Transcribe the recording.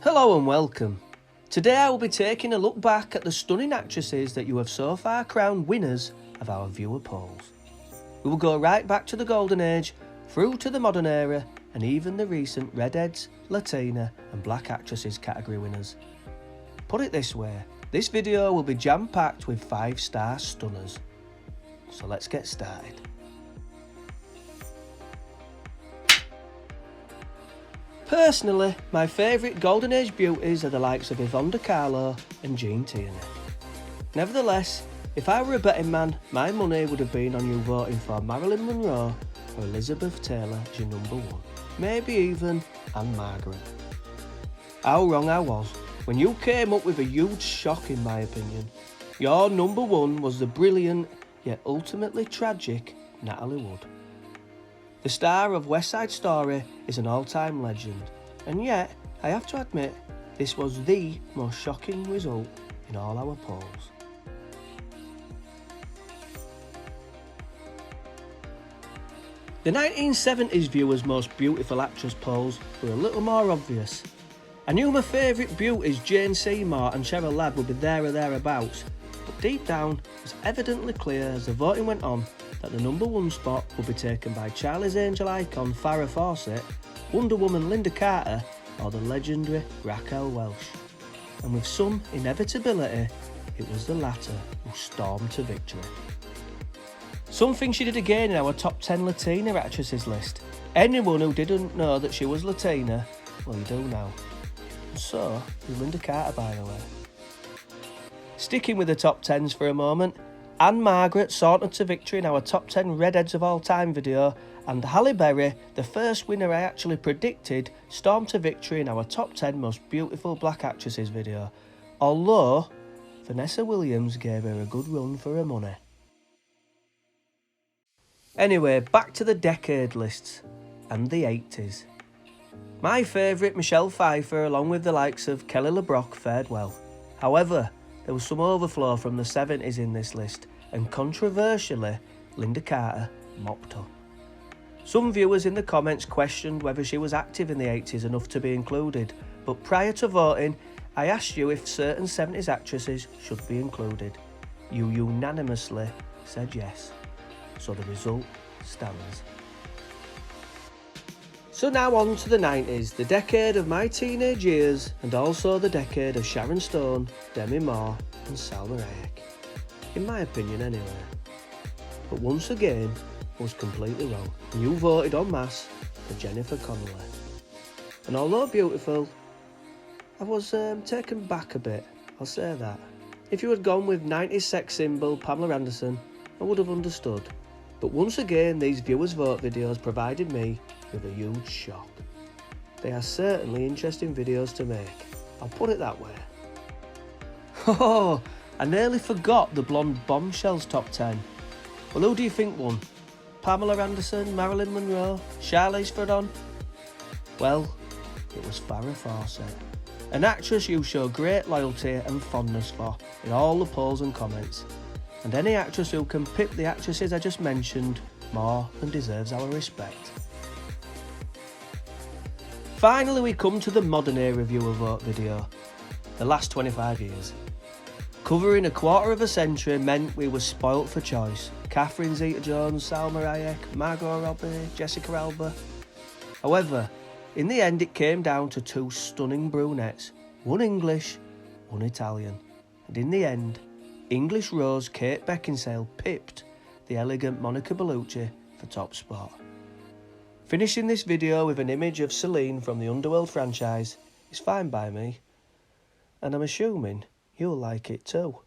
Hello and welcome. Today I will be taking a look back at the stunning actresses that you have so far crowned winners of our viewer polls. We will go right back to the golden age, through to the modern era, and even the recent redheads, Latina and black actresses category winners. Put it this way, this video will be jam-packed with 5-star stunners. So let's get started. Personally, my favourite golden age beauties are the likes of Yvonne De Carlo and Jean Tierney. Nevertheless, if I were a betting man, my money would have been on you voting for Marilyn Monroe or Elizabeth Taylor as your number one, maybe even Anne-Margaret. How wrong I was when you came up with a huge shock in my opinion. Your number one was the brilliant, yet ultimately tragic, Natalie Wood. The star of West Side Story is an all-time legend, and yet, I have to admit, this was the most shocking result in all our polls. The 1970s viewers' most beautiful actress polls were a little more obvious. I knew my favourite beauties Jane Seymour and Cheryl Ladd would be there or thereabouts, but deep down it was evidently clear as the voting went on that the number one spot would be taken by Charlie's Angel icon Farrah Fawcett, Wonder Woman Linda Carter or the legendary Raquel Welch. And with some inevitability, it was the latter who stormed to victory. Something she did again in our top 10 Latina actresses list. Anyone who didn't know that she was Latina, well you do now. And so is Linda Carter, by the way. Sticking with the top 10s for a moment, Anne-Margaret sauntered to victory in our top 10 redheads of all time video, and Halle Berry, the first winner I actually predicted, stormed to victory in our top 10 most beautiful black actresses video, although Vanessa Williams gave her a good run for her money. Anyway, back to the decade lists, and the 80s. My favourite Michelle Pfeiffer along with the likes of Kelly LeBrock fared well. However, there was some overflow from the 70s in this list, and controversially, Linda Carter mopped up. Some viewers in the comments questioned whether she was active in the 80s enough to be included, but prior to voting, I asked you if certain 70s actresses should be included. You unanimously said yes, so the result stands. So now on to the 90s, the decade of my teenage years, and also the decade of Sharon Stone, Demi Moore and Salma Hayek. In my opinion anyway. But once again, I was completely wrong. And you voted en masse for Jennifer Connelly. And although beautiful, I was taken back a bit, I'll say that. If you had gone with 90s sex symbol Pamela Anderson, I would have understood. But once again, these viewers' vote videos provided me with a huge shock. They are certainly interesting videos to make, I'll put it that way. Oh, I nearly forgot the Blonde Bombshells top 10. Well, who do you think won? Pamela Anderson, Marilyn Monroe, Charlize Theron? Well, it was Farrah Fawcett, an actress you show great loyalty and fondness for in all the polls and comments. And any actress who can pip the actresses I just mentioned more than deserves our respect. Finally, we come to the modern era viewer vote video, the last 25 years. Covering a quarter of a century meant we were spoilt for choice. Catherine Zeta-Jones, Salma Hayek, Margot Robbie, Jessica Alba. However, in the end it came down to two stunning brunettes, one English, one Italian. And in the end, English Rose Kate Beckinsale pipped the elegant Monica Bellucci for top spot. Finishing this video with an image of Celine from the Underworld franchise is fine by me, and I'm assuming you'll like it too.